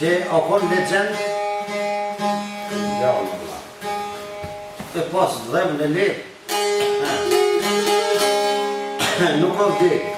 që o kon legend e pas dhem në le nuk o vdek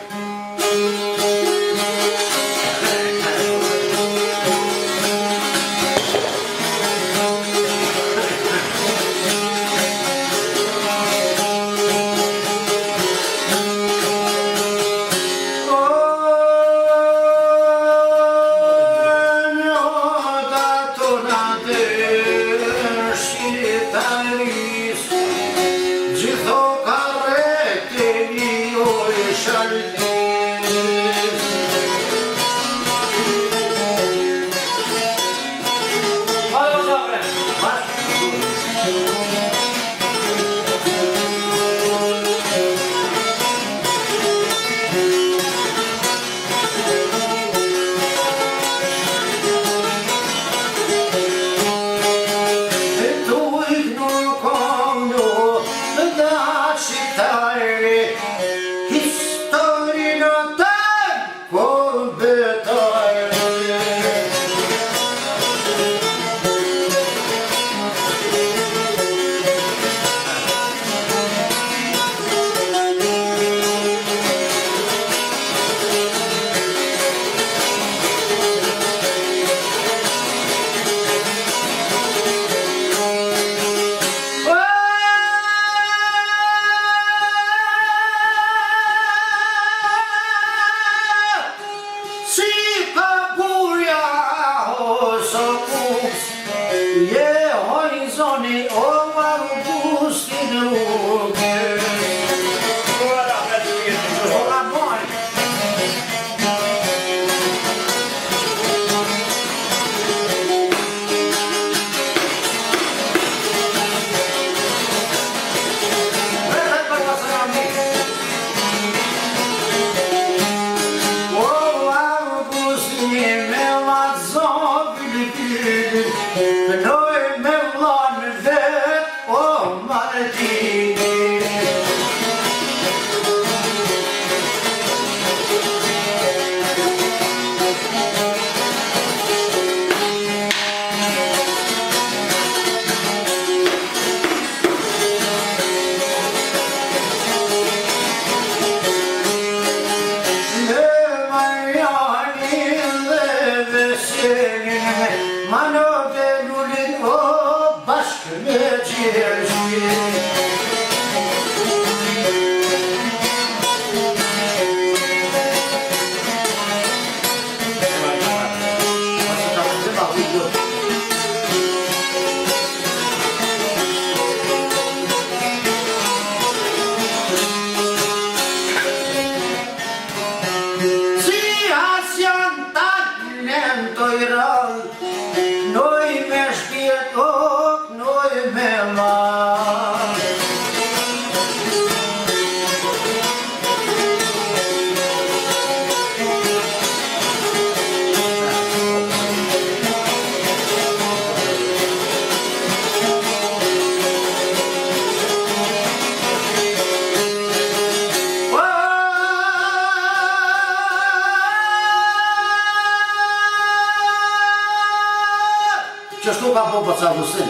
Qështu ka po për ca musin?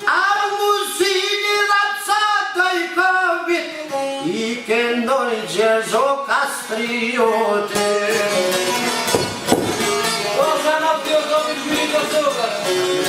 A musini dhe ca të I këmbit I këndoj gjerzo kastriote O zana të të të të të të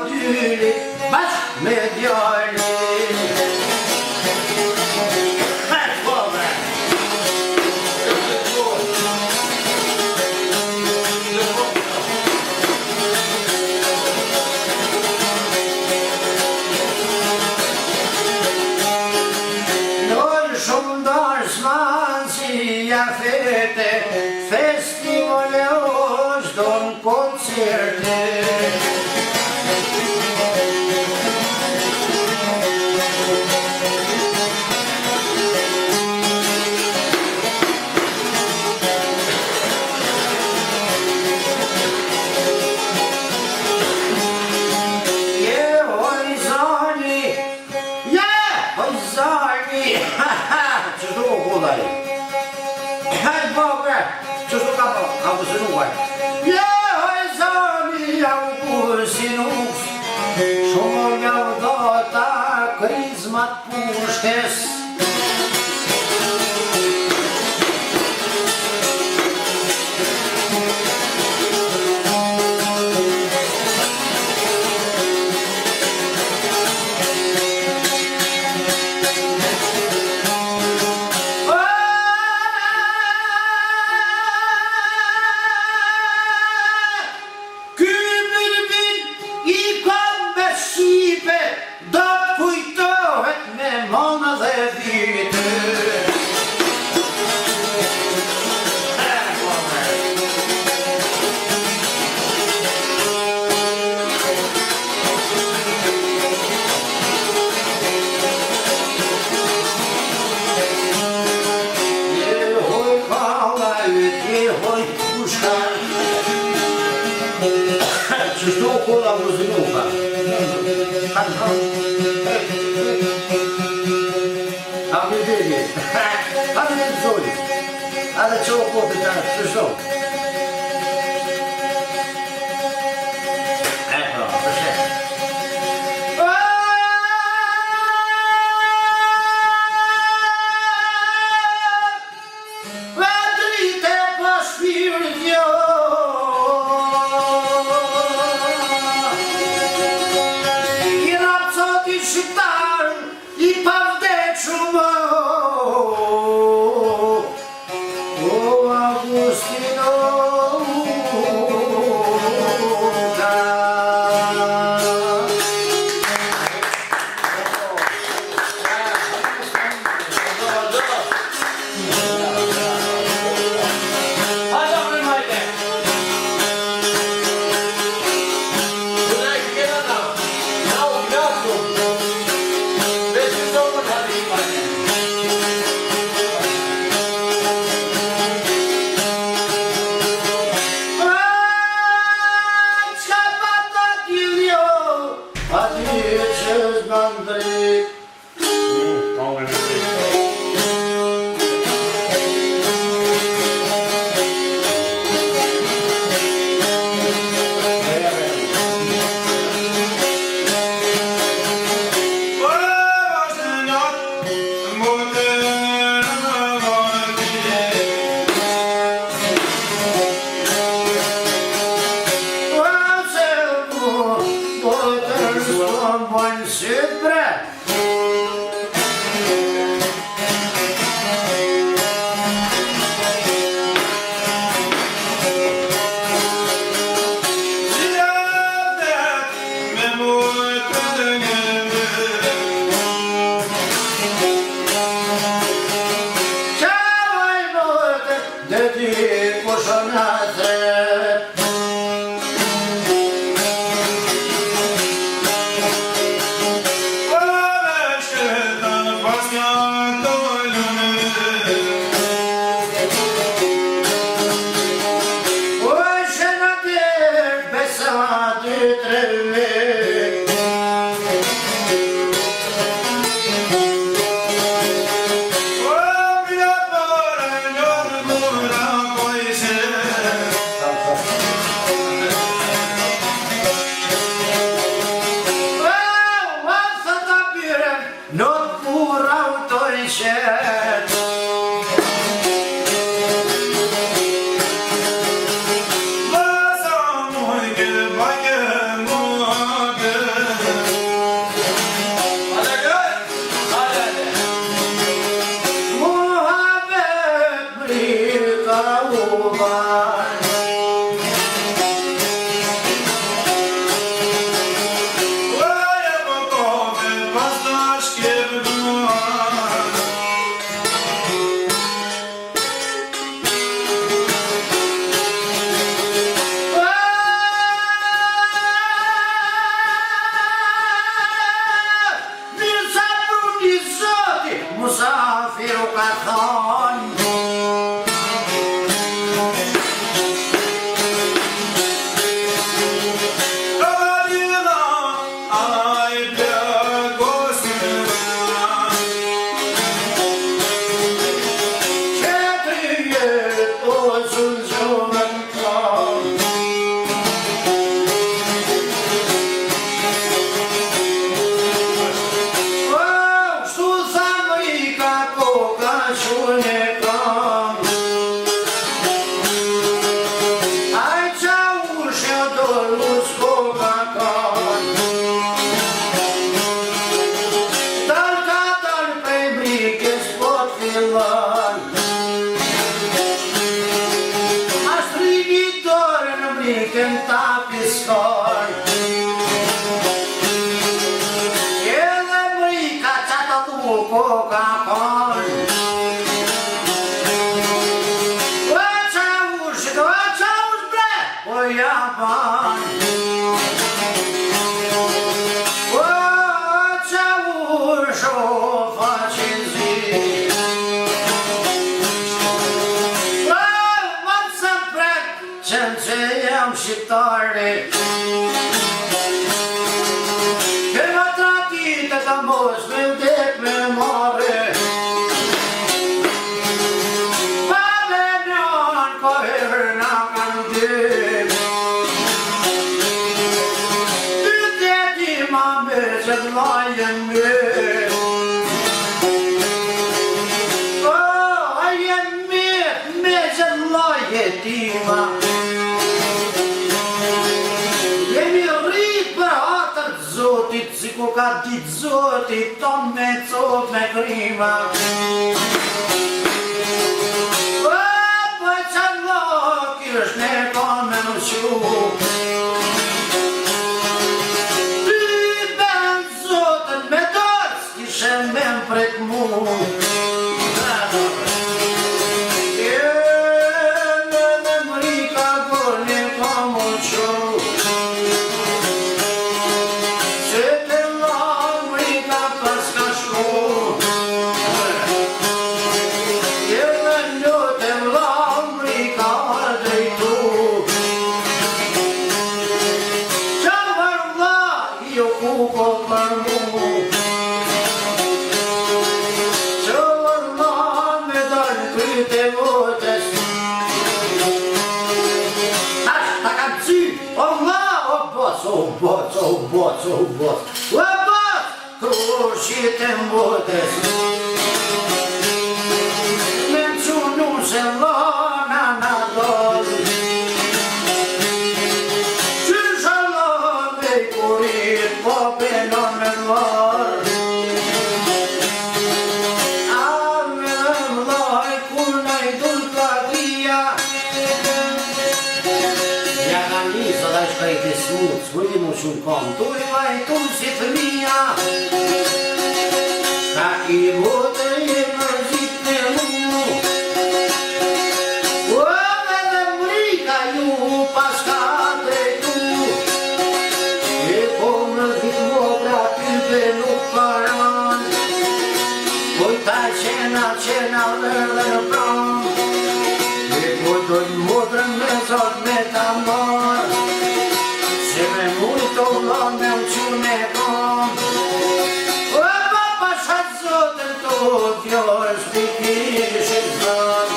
dyri bashk me djalin. Festivale është donë koncerte. Shumë nga udhota krizmat pushtes. Qështu kolla muzinuka? A më dhegi? A më dhegi zoli? A dhe që o kote të qështu? Eko, përshek. Vedrite pa shpirit jo. ka thonë Ku ka ditë zotit ton me cop me grima Po qa loki është ne kon me më shu Ty ben zotin me dorë s'kishe me më prek mu Me mëri ka gorni ka më qu Kushite mbotës Me më qunu se lona na dollë Qysha lobe I kurit po penon me mërë A me mloj kuna I dun platia Ja ka njësë dhe shkajt e smutë S'kulli mu shumë kom Tu I vajtun si fëmija Ka I bote I mërzit me mu O me dhe mrika ju pas ka drejtu E po mërzit mo pra type nuk paran Pojtaj qena lërë dhe në pran E po dojnë modrën me zot me ta marë Se me mujto vlan me uqun e kom Kjo është t'i kishit zan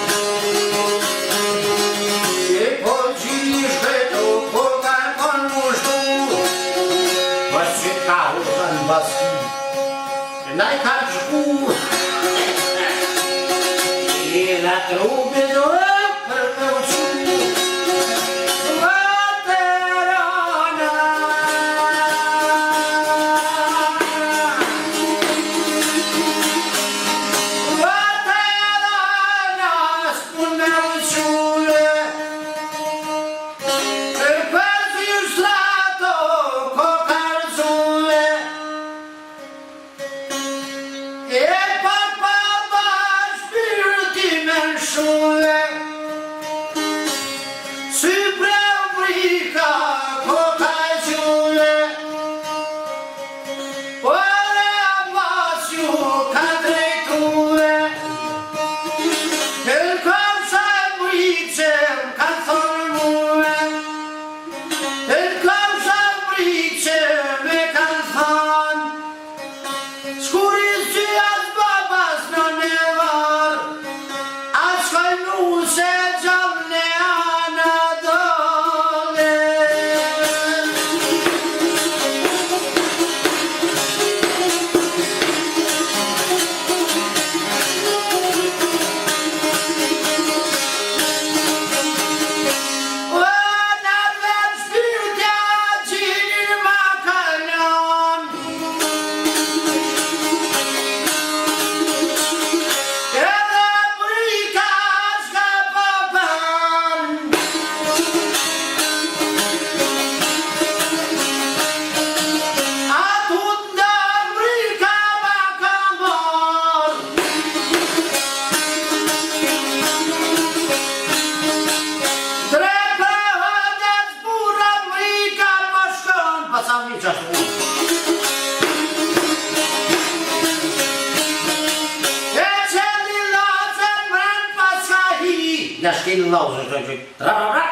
E po gjishpe tu po ka kon mushtu Pas që ka hushtan basi E naj ka shku E la trupi do e për me uqu nga shkelë në lauzë, ra.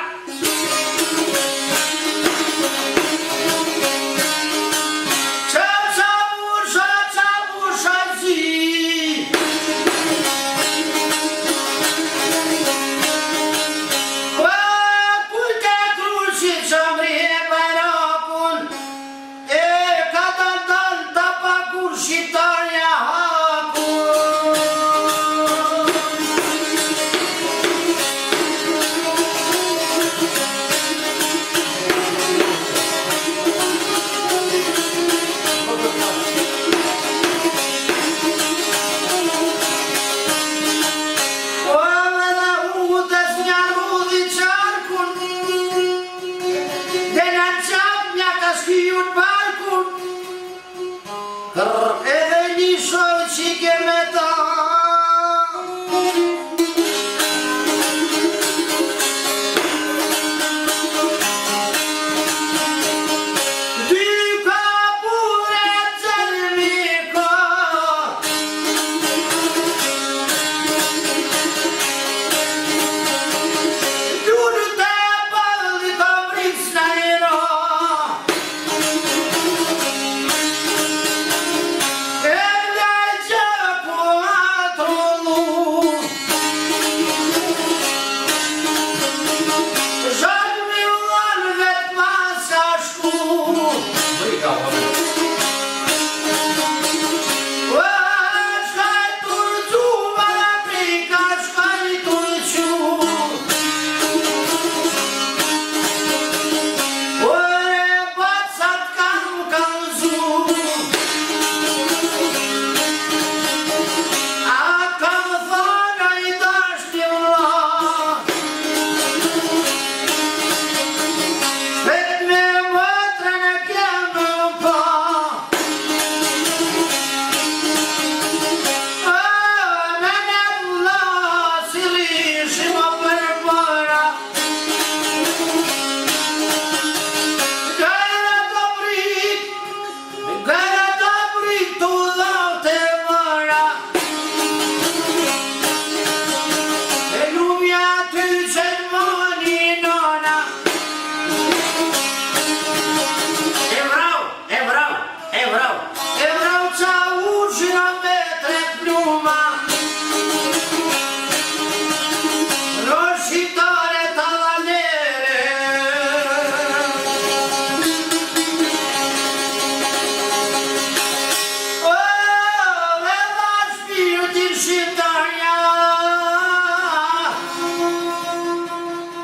Edhe një shoj që ke me ta dy kapure cërmiko Duru të balli kom rris në hero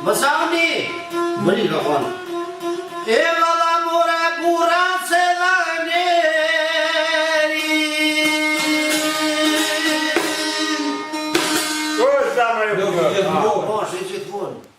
Mësani, mëri ka thonë E valla more pura se dha neri Ko është dama e pura? Po, është e gjithmonë